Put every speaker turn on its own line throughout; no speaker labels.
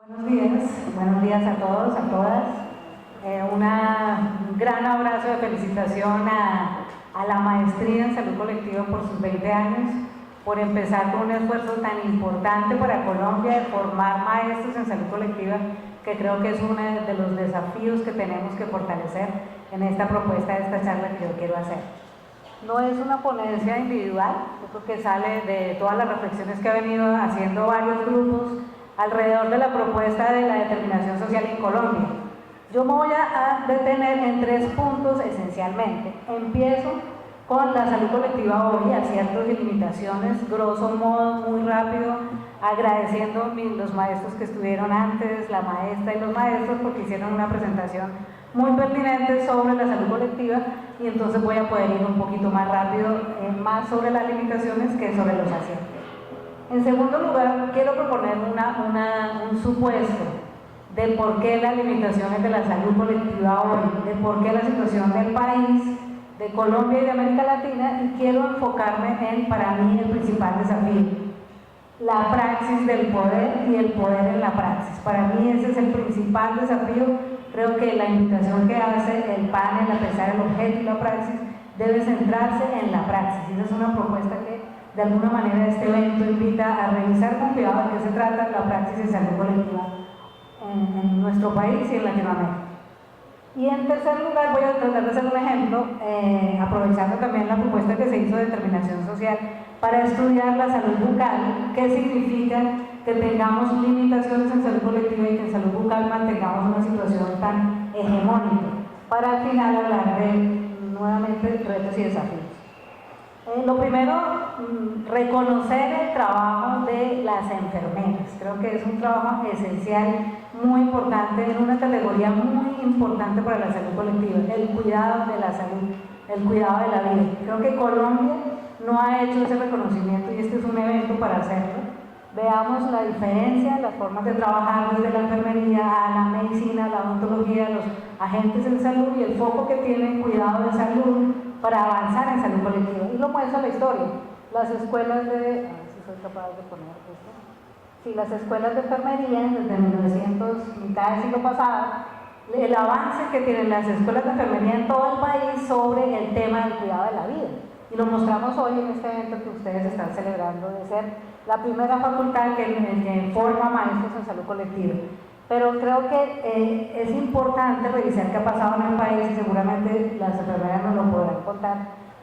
Buenos días a todos, a todas. Un gran abrazo de felicitación a la maestría en salud colectiva por sus 20 años, por empezar con un esfuerzo tan importante para Colombia de formar maestros en salud colectiva, que creo que es uno de los desafíos que tenemos que fortalecer en esta propuesta, de esta charla que yo quiero hacer. No es una ponencia individual, yo creo que sale de todas las reflexiones que ha venido haciendo varios grupos alrededor de la propuesta de la determinación social en Colombia. Yo me voy a detener en 3 puntos esencialmente. Empiezo con la salud colectiva hoy, aciertos y limitaciones, grosso modo, muy rápido, agradeciendo a los maestros que estuvieron antes, la maestra y los maestros, porque hicieron una presentación muy pertinente sobre la salud colectiva, y entonces voy a poder ir un poquito más rápido, más sobre las limitaciones que sobre los aciertos. En segundo lugar, quiero proponer un supuesto de por qué las limitaciones de la salud colectiva hoy, de por qué la situación del país, de Colombia y de América Latina, y quiero enfocarme en, para mí, el principal desafío: la praxis del poder y el poder en la praxis. Para mí ese es el principal desafío. Creo que la invitación que hace el panel, a pesar del objeto y la praxis, debe centrarse en la praxis. Esa es una propuesta que de alguna manera este evento invita a revisar con cuidado de qué se trata la praxis de salud colectiva en nuestro país y en Latinoamérica. Y en tercer lugar voy a tratar de hacer un ejemplo, aprovechando también la propuesta que se hizo de determinación social, para estudiar la salud bucal, qué significa que tengamos limitaciones en salud colectiva y que en salud bucal mantengamos una situación tan hegemónica, para al final hablar de, nuevamente, retos y desafíos. Lo primero, reconocer el trabajo de las enfermeras. Creo que es un trabajo esencial, muy importante, en una categoría muy importante para la salud colectiva: el cuidado de la salud, el cuidado de la vida. Creo que Colombia no ha hecho ese reconocimiento, y este es un evento para hacerlo. Veamos la diferencia, las formas de trabajar desde la enfermería a la medicina, a la odontología, los agentes en salud y el foco que tienen cuidado de salud para avanzar en salud colectiva. Y lo muestra la historia. Las escuelas de... a ver si soy capaz de poner esto. Sí, las escuelas de enfermería desde 1900, mitad del siglo pasado, el avance que tienen las escuelas de enfermería en todo el país sobre el tema del cuidado de la vida. Y lo mostramos hoy en este evento que ustedes están celebrando, de ser la primera facultad que forma maestros en salud colectiva. Pero creo que es importante revisar qué ha pasado en el país, y seguramente las enfermeras nos lo podrán contar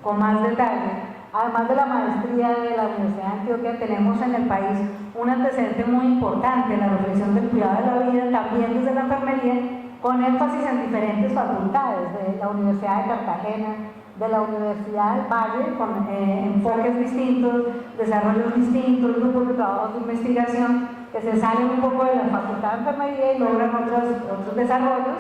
con más detalle. Además de la maestría de la Universidad de Antioquia, tenemos en el país un antecedente muy importante en la reflexión del cuidado de la vida, también desde la enfermería, con énfasis en diferentes facultades, de la Universidad de Cartagena, de la Universidad del Valle, con enfoques distintos, desarrollos distintos, grupos de trabajo de investigación que se salen un poco de la facultad de enfermería y logran otros desarrollos.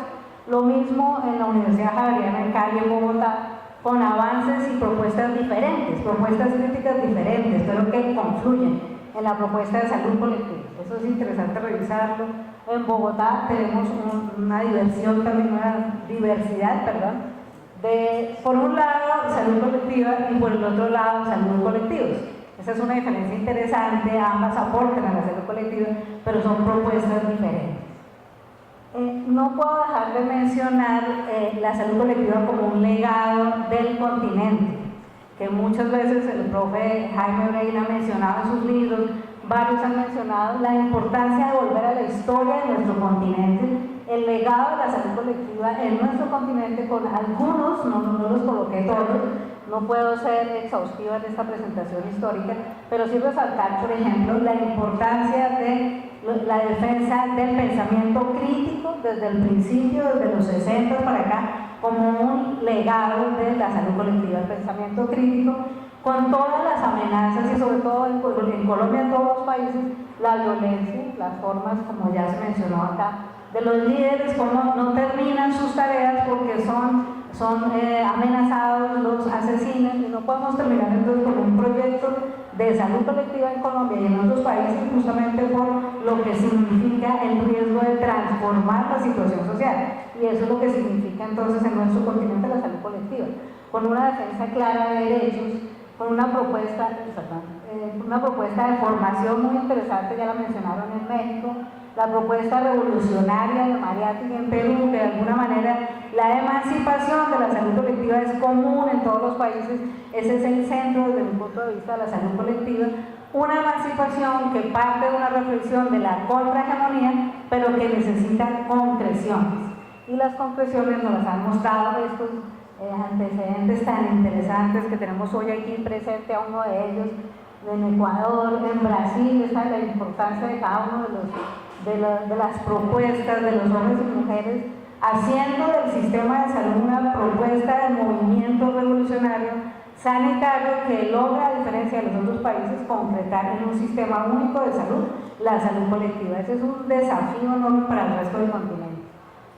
Lo mismo en la Universidad Javeriana en Cali, en Bogotá, con avances y propuestas diferentes, propuestas críticas diferentes, pero que confluyen en la propuesta de salud colectiva. Eso es interesante revisarlo. En Bogotá tenemos una diversidad, de, por un lado, salud colectiva, y por el otro lado, salud colectivos. Esa es una diferencia interesante, ambas aportan a la salud colectiva, pero son propuestas diferentes. No puedo dejar de mencionar la salud colectiva como un legado del continente, que muchas veces el profe Jaime Oreina ha mencionado en sus libros, varios han mencionado la importancia de volver a la historia de nuestro continente, el legado de la salud colectiva en nuestro continente, con algunos, no los coloqué todos, no puedo ser exhaustiva en esta presentación histórica, pero sí resaltar, por ejemplo, la importancia de la defensa del pensamiento crítico desde el principio, desde los 60 para acá, como un legado de la salud colectiva, el pensamiento crítico, con todas las amenazas, y sobre todo en Colombia, en todos los países, la violencia, las formas, como ya se mencionó acá, de los líderes, cómo no terminan sus tareas porque son amenazados, los asesinan, y no podemos terminar entonces con un proyecto de salud colectiva en Colombia y en otros países, justamente por lo que significa el riesgo de transformar la situación social. Y eso es lo que significa entonces en nuestro continente la salud colectiva, con una defensa clara de derechos, con una propuesta de formación muy interesante, ya la mencionaron en México, la propuesta revolucionaria de Mariátegui en Perú, que de alguna manera la emancipación de la salud colectiva es común en todos los países, ese es el centro desde mi punto de vista de la salud colectiva, una emancipación que parte de una reflexión de la contrahegemonía, pero que necesita concreciones. Y las concreciones nos las han mostrado estos antecedentes tan interesantes que tenemos hoy aquí presente a uno de ellos, en Ecuador, en Brasil, está la importancia de cada uno de las propuestas de los hombres y mujeres, haciendo del sistema de salud una propuesta de movimiento revolucionario sanitario que logra, a diferencia de los otros países, concretar en un sistema único de salud la salud colectiva. Ese es un desafío enorme para el resto del continente.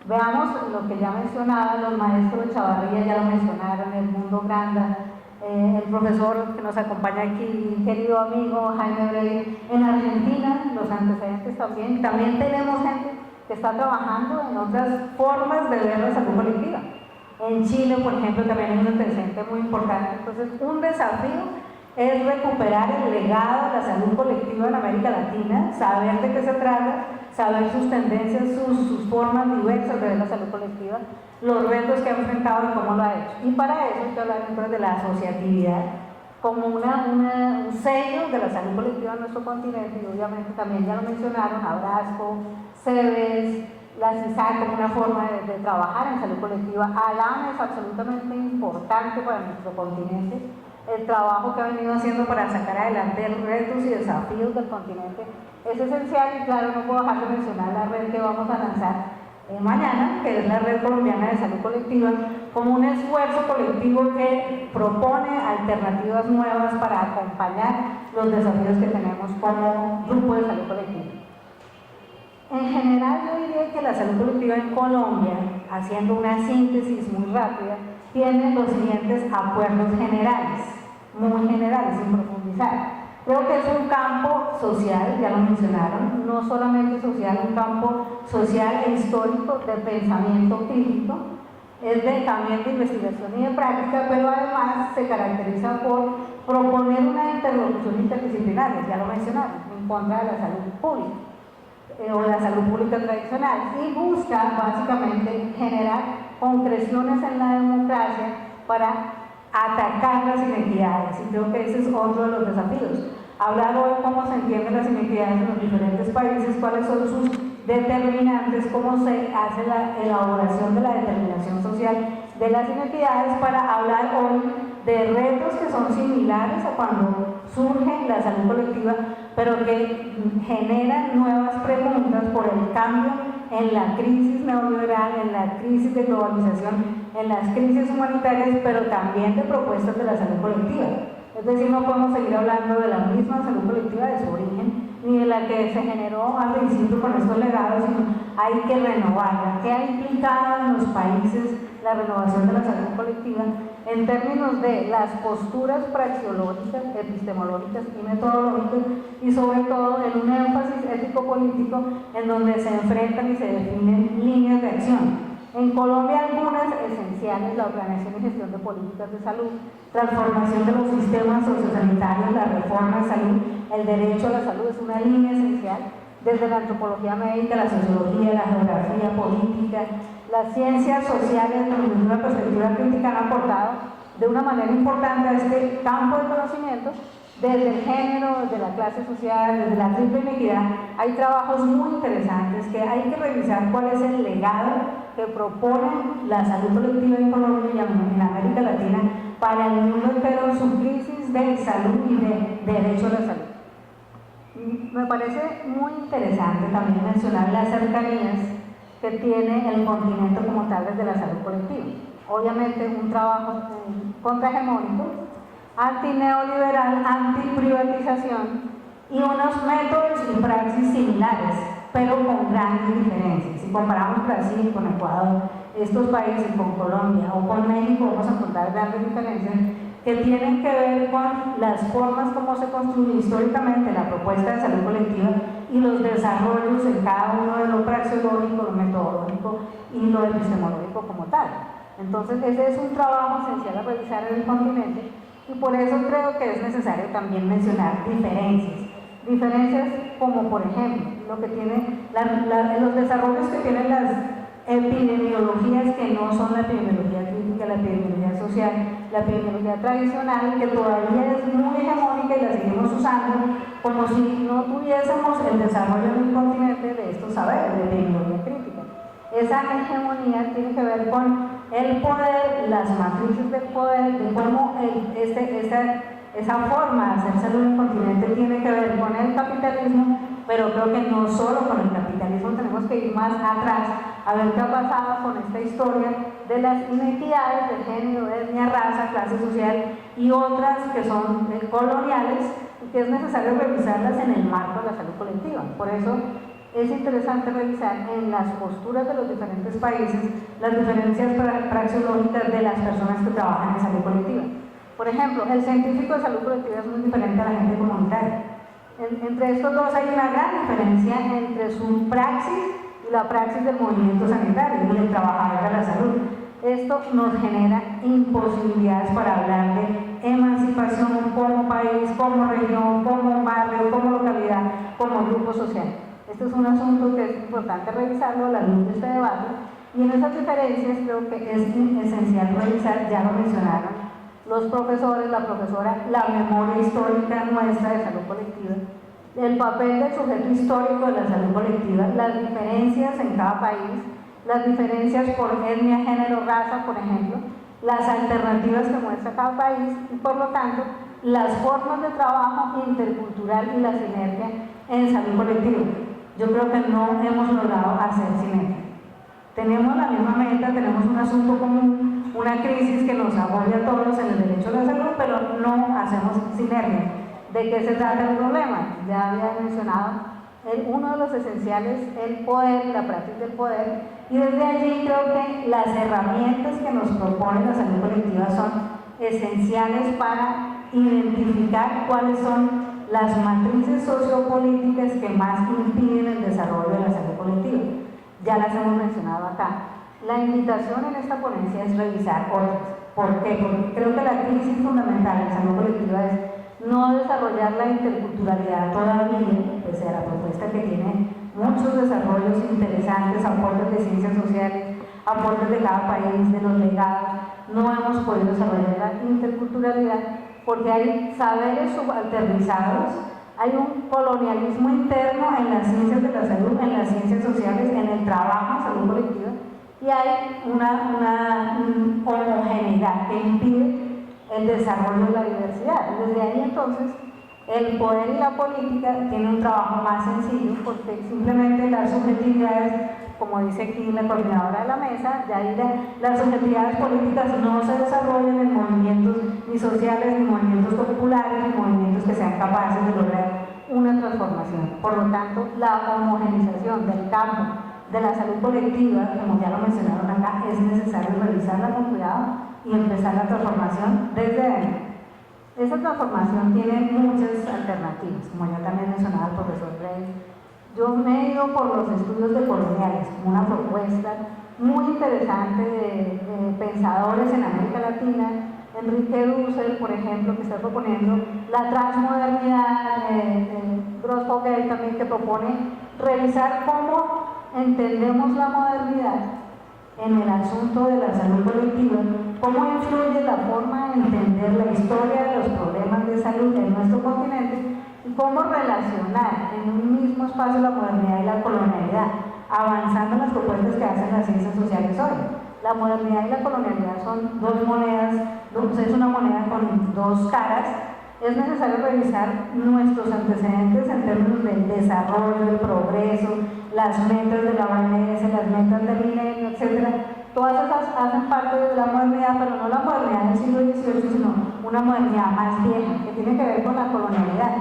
Veamos lo que ya mencionaba, los maestros Chavarría ya lo mencionaron, el mundo Granda, el profesor que nos acompaña aquí, mi querido amigo Jaime Brey. En Argentina, los antecedentes también tenemos gente que está trabajando en otras formas de ver la salud colectiva. En Chile, por ejemplo, también hay un antecedente muy importante. Entonces, un desafío es recuperar el legado de la salud colectiva en América Latina, saber de qué se trata, saber sus tendencias, sus formas diversas de ver la salud colectiva, los retos que ha enfrentado y cómo lo ha hecho. Y para eso hay que hablar entonces de la asociatividad como un sello de la salud colectiva en nuestro continente, y obviamente también ya lo mencionaron, Abrasco, CEBES, la CISAC como una forma de trabajar en salud colectiva. ALAM es absolutamente importante para nuestro continente. El trabajo que ha venido haciendo para sacar adelante los retos y desafíos del continente es esencial, y claro, no puedo dejar de mencionar la red que vamos a lanzar mañana, que es la Red Colombiana de Salud Colectiva, como un esfuerzo colectivo que propone alternativas nuevas para acompañar los desafíos que tenemos como grupo de salud colectiva. En general, yo diría que la salud colectiva en Colombia, haciendo una síntesis muy rápida, tiene los siguientes acuerdos generales, muy generales, sin profundizar. Creo que es un campo social, ya lo mencionaron, no solamente social, un campo social e histórico de pensamiento crítico, es también de investigación y de práctica, pero además se caracteriza por proponer una interlocución interdisciplinaria, ya lo mencionaron, en contra de la salud pública o la salud pública tradicional, y busca básicamente generar concreciones en la democracia para atacar las inequidades, y creo que ese es otro de los desafíos. Hablar hoy cómo se entienden las inequidades en los diferentes países, cuáles son sus determinantes, cómo se hace la elaboración de la determinación social de las inequidades, para hablar hoy de retos que son similares a cuando surge la salud colectiva, pero que generan nuevas preguntas por el cambio en la crisis neoliberal, en la crisis de globalización, en las crisis humanitarias, pero también de propuestas de la salud colectiva. Es decir, no podemos seguir hablando de la misma salud colectiva de su origen, ni de la que se generó al principio con estos legados, sino hay que renovarla. ¿Qué ha implicado en los países la renovación de la salud colectiva en términos de las posturas praxeológicas, epistemológicas y metodológicas, y sobre todo en un énfasis ético-político en donde se enfrentan y se definen líneas de acción? En Colombia, algunas esenciales: la organización y gestión de políticas de salud, transformación de los sistemas sociosanitarios, la reforma de salud, el derecho a la salud es una línea esencial, desde la antropología médica, la sociología, la geografía política, las ciencias sociales, desde una perspectiva crítica, han aportado de una manera importante a este campo de conocimientos. Desde el género, desde la clase social, desde la triple inequidad, hay trabajos muy interesantes que hay que revisar cuál es el legado que propone la salud colectiva en Colombia y en América Latina para el mundo entero en su crisis de salud y de derecho a la salud. Me parece muy interesante también mencionar las cercanías que tiene el continente como tal desde la salud colectiva. Obviamente un trabajo contrahegemónico, antineoliberal, antiprivatización, y unos métodos y praxis similares, pero con grandes diferencias. Si comparamos Brasil con Ecuador, estos países con Colombia o con México, vamos a encontrar grandes diferencias que tienen que ver con las formas como se construye históricamente la propuesta de salud colectiva y los desarrollos en cada uno de lo praxeológico, lo metodológico y lo epistemológico como tal. Entonces, ese es un trabajo esencial a realizar en el continente, Y por eso creo que es necesario también mencionar diferencias como por ejemplo lo que tiene los desarrollos que tienen las epidemiologías que no son la epidemiología clínica, la epidemiología social, la epidemiología tradicional, que todavía es muy hegemónica y la seguimos usando como si no tuviésemos el desarrollo en el continente de estos saberes de epidemiología crítica. Esa hegemonía tiene que ver con el poder, las matrices del poder, de cómo esa forma de hacer salud en el continente tiene que ver con el capitalismo, pero creo que no solo con el capitalismo, tenemos que ir más atrás a ver qué ha pasado con esta historia de las inequidades de género, etnia, raza, clase social y otras que son coloniales y que es necesario revisarlas en el marco de la salud colectiva. Por eso es interesante revisar en las posturas de los diferentes países las diferencias praxeológicas de las personas que trabajan en salud colectiva. Por ejemplo, el científico de salud colectiva es muy diferente a la gente comunitaria. Entre estos dos hay una gran diferencia entre su praxis y la praxis del movimiento sanitario y del trabajador de la salud. Esto nos genera imposibilidades para hablar de emancipación como país, como región, como barrio, como localidad, como grupo social. Este es un asunto que es importante revisarlo a la luz de este debate, y en esas diferencias creo que es esencial revisar, ya lo mencionaron los profesores, la profesora, la memoria histórica nuestra de salud colectiva, el papel del sujeto histórico de la salud colectiva, las diferencias en cada país, las diferencias por etnia, género, raza, por ejemplo, las alternativas que muestra cada país y por lo tanto las formas de trabajo intercultural y la sinergia en salud colectiva. Yo creo que no hemos logrado hacer sinergia. Tenemos la misma meta, tenemos un asunto común, una crisis que nos agobia a todos en el derecho a la salud, pero no hacemos sinergia. ¿De qué se trata el problema? Ya había mencionado uno de los esenciales, el poder, la práctica del poder, y desde allí creo que las herramientas que nos propone la salud colectiva son esenciales para identificar cuáles son las matrices sociopolíticas que más impiden el desarrollo de la salud colectiva. Ya las hemos mencionado acá. La invitación en esta ponencia es revisar otras. ¿Por qué? Porque creo que la crisis fundamental en salud colectiva es no desarrollar la interculturalidad todavía, pese a la propuesta que tiene muchos desarrollos interesantes, aportes de ciencias sociales, aportes de cada país, de los legados. No hemos podido desarrollar la interculturalidad porque hay saberes subalternizados, hay un colonialismo interno en las ciencias de la salud, en las ciencias sociales, en el trabajo en salud colectiva, y hay una homogeneidad que impide el desarrollo de la diversidad. Desde ahí entonces el poder y la política tienen un trabajo más sencillo porque simplemente las subjetividades, como dice aquí la coordinadora de la mesa, las subjetividades políticas no se desarrollan en movimientos ni sociales, ni movimientos populares, ni movimientos que sean capaces de lograr una transformación. Por lo tanto, la homogenización del campo de la salud colectiva, como ya lo mencionaron acá, es necesario revisarla con cuidado y empezar la transformación desde ahí. Esa transformación tiene muchas alternativas, como ya también mencionaba el profesor Rey. Yo me he ido por los estudios decoloniales, como una propuesta muy interesante de pensadores en América Latina. Enrique Dussel, por ejemplo, que está proponiendo la transmodernidad, Gross-Fogel también, que propone revisar cómo entendemos la modernidad en el asunto de la salud colectiva, cómo influye la forma de entender la historia de los problemas de salud en nuestro continente y cómo relacionar en un mismo espacio la modernidad y la colonialidad, avanzando en las propuestas que hacen las ciencias sociales hoy. La modernidad y la colonialidad son dos monedas, es una moneda con dos caras. Es necesario revisar nuestros antecedentes en términos del desarrollo, el progreso, las metas de la OMS, las metas del milenio, etc. Todas esas hacen parte de la modernidad, pero no la modernidad del siglo XVIII, sino una modernidad más vieja, que tiene que ver con la colonialidad.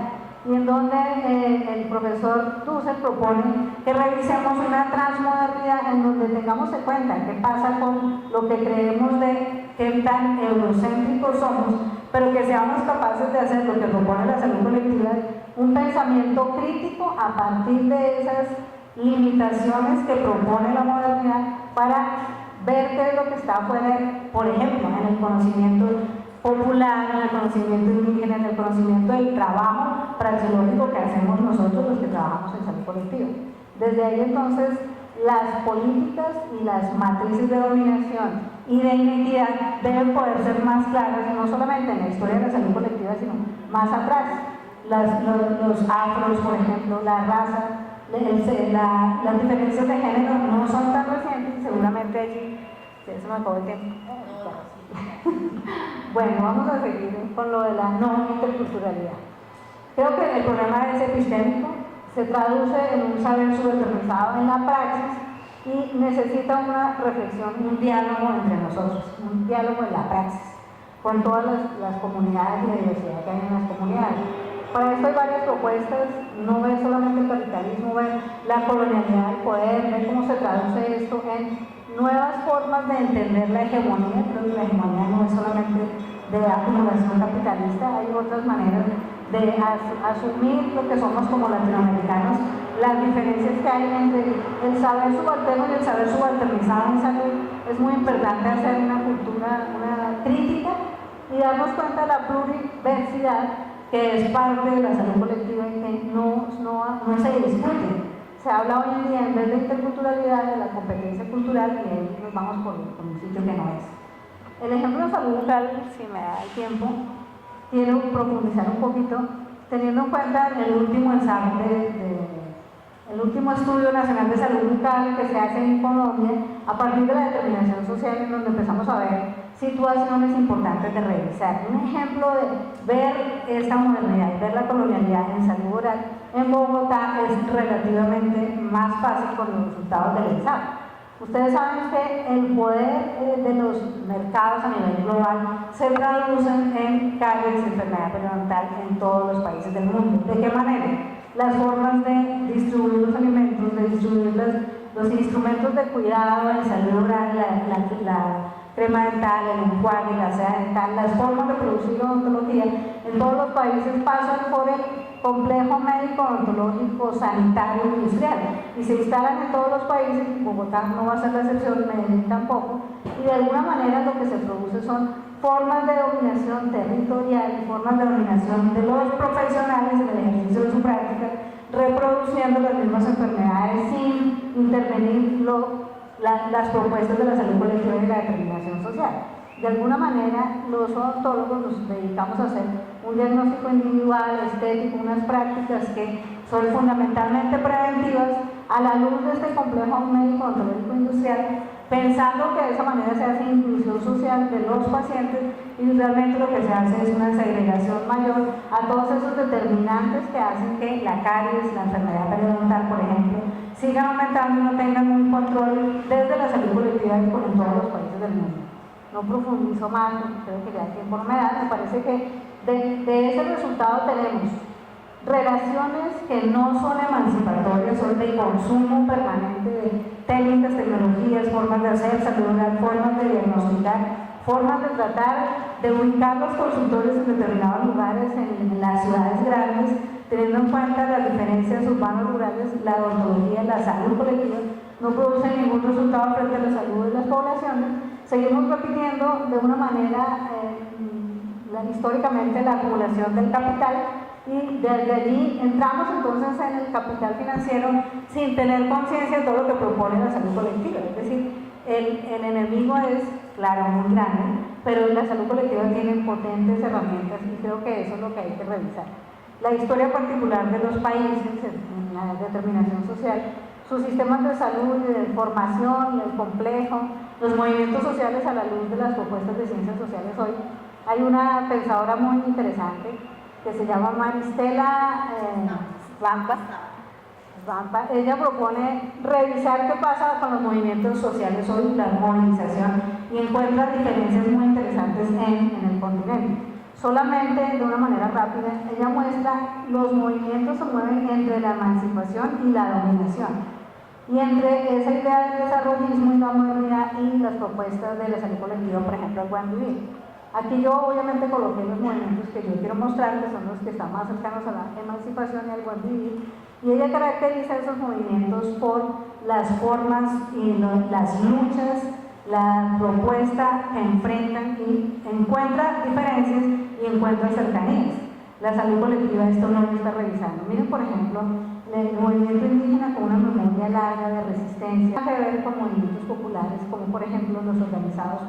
Y en donde el profesor Dussel propone que revisemos una transmodernidad en donde tengamos en cuenta qué pasa con lo que creemos de qué tan eurocéntricos somos, pero que seamos capaces de hacer lo que propone la salud colectiva, un pensamiento crítico a partir de esas limitaciones que propone la modernidad para ver qué es lo que está afuera, por ejemplo, en el conocimiento popular, en el conocimiento indígena, en el conocimiento del trabajo praxeológico que hacemos nosotros los que trabajamos en salud colectiva. Desde ahí entonces las políticas y las matrices de dominación y de identidad deben poder ser más claras, no solamente en la historia de la salud colectiva, sino más atrás. Los afros, por ejemplo, la raza, las diferencias de género no son tan recientes, seguramente allí, se me acabó el tiempo. Bueno, vamos a seguir con lo de la no interculturalidad. Creo que el problema es epistémico, se traduce en un saber subalternizado en la praxis y necesita una reflexión, un diálogo entre nosotros, un diálogo en la praxis, con todas las comunidades y la diversidad que hay en las comunidades. Para esto hay varias propuestas, no ver solamente el capitalismo, ver la colonialidad del poder, ver cómo se traduce esto en nuevas formas de entender la hegemonía. Creo que la hegemonía no es solamente de acumulación capitalista, hay otras maneras de asumir lo que somos como latinoamericanos, las diferencias que hay entre el saber subalterno y el saber subalternizado en salud. Es muy importante hacer una cultura, una crítica y darnos cuenta de la pluriversidad que es parte de la salud colectiva y que no se discute. Se habla hoy en día, en vez de interculturalidad, de la competencia cultural, y ahí nos vamos por un sitio que no es. El ejemplo de salud bucal, si me da el tiempo, quiero profundizar un poquito, teniendo en cuenta el último el último estudio nacional de salud bucal que se hace en Colombia, a partir de la determinación social, en donde empezamos a ver situaciones importantes de revisar. Un ejemplo de ver esta modernidad y ver la colonialidad en salud oral en Bogotá es relativamente más fácil con los resultados del examen. Ustedes saben que el poder de los mercados a nivel global se traducen en caries y enfermedad periodontal en todos los países del mundo. ¿De qué manera? Las formas de distribuir los alimentos, de distribuir los instrumentos de cuidado en salud oral, la crema dental, el enjuague, la seda dental, las formas de producir odontología en todos los países pasan por el complejo médico, odontológico, sanitario, industrial y se instalan en todos los países. Bogotá no va a ser la excepción, Medellín tampoco, y de alguna manera lo que se produce son formas de dominación territorial y formas de dominación de los profesionales en el ejercicio de su práctica, reproduciendo las mismas enfermedades sin intervenir las propuestas de la salud colectiva y la determinación social. De alguna manera, los odontólogos nos dedicamos a hacer un diagnóstico individual, estético, unas prácticas que son fundamentalmente preventivas a la luz de este complejo médico odontológico industrial, pensando que de esa manera se hace inclusión social de los pacientes y realmente lo que se hace es una segregación mayor a todos esos determinantes que hacen que la caries, la enfermedad periodontal, por ejemplo, sigan aumentando y no tengan un control desde la salud colectiva y en todos los países del mundo. No profundizo más, creo que ya el tiempo no me da. Me parece que de ese resultado tenemos relaciones que no son emancipatorias, son de consumo permanente de técnicas, tecnologías, formas de hacer salud oral, formas de diagnosticar, formas de tratar, de ubicar los consultorios en determinados lugares en las ciudades grandes, teniendo en cuenta las diferencias urbanos-rurales. La odontología, la salud colectiva no produce ningún resultado frente a la salud de las poblaciones. Seguimos repitiendo de una manera históricamente la acumulación del capital y desde allí entramos entonces en el capital financiero sin tener conciencia de todo lo que propone la salud colectiva. Es decir, el enemigo es, claro, muy grande, pero la salud colectiva tiene potentes herramientas y creo que eso es lo que hay que revisar. La historia particular de los países en la determinación social, sus sistemas de salud y de formación, el complejo, los movimientos sociales a la luz de las propuestas de ciencias sociales hoy. Hay una pensadora muy interesante que se llama Maristela Svampa. Ella propone revisar qué pasa con los movimientos sociales hoy, la movilización, y encuentra diferencias muy interesantes en el continente. Solamente de una manera rápida, ella muestra los movimientos se mueven entre la emancipación y la dominación. Y entre esa idea del desarrollismo y la modernidad y las propuestas de la salud colectiva, por ejemplo, el buen vivir. Aquí yo obviamente coloqué los movimientos que yo quiero mostrar, que son los que están más cercanos a la emancipación y al buen vivir, y ella caracteriza esos movimientos por las formas y las luchas la propuesta que enfrentan y encuentra diferencias y encuentra cercanías. La salud colectiva esto no lo está revisando. Miren, por ejemplo, el movimiento indígena con una memoria larga de resistencia, tiene que ver con movimientos populares, como por ejemplo los organizados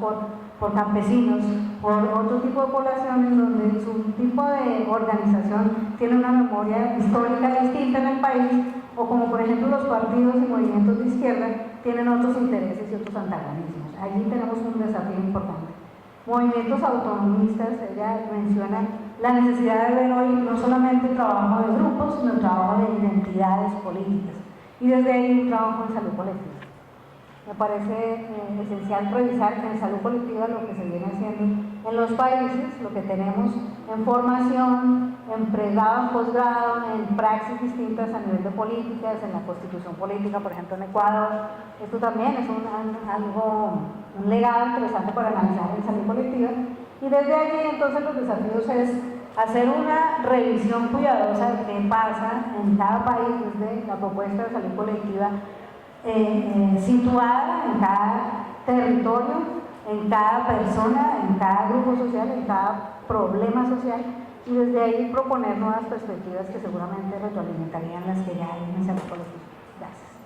por campesinos, por otro tipo de poblaciones donde su tipo de organización tiene una memoria histórica distinta en el país, o como por ejemplo los partidos y movimientos de izquierda tienen otros intereses y otros antagonismos. Allí tenemos un desafío importante. Movimientos autonomistas, ella menciona la necesidad de ver hoy no solamente el trabajo de grupos, sino el trabajo de identidades políticas. Y desde ahí un trabajo en salud colectiva. Me parece esencial revisar que en salud colectiva lo que se viene haciendo en los países, lo que tenemos en formación, en pregrado, en posgrado, en praxis distintas a nivel de políticas, en la constitución política, por ejemplo en Ecuador. Esto también es un legado interesante para analizar en salud colectiva. Y desde allí entonces los desafíos es hacer una revisión cuidadosa de qué pasa en cada país desde la propuesta de salud colectiva situada en cada territorio, en cada persona, en cada grupo social, en cada problema social, y desde ahí proponer nuevas perspectivas que seguramente retroalimentarían las que ya hay en salud colectiva. Gracias.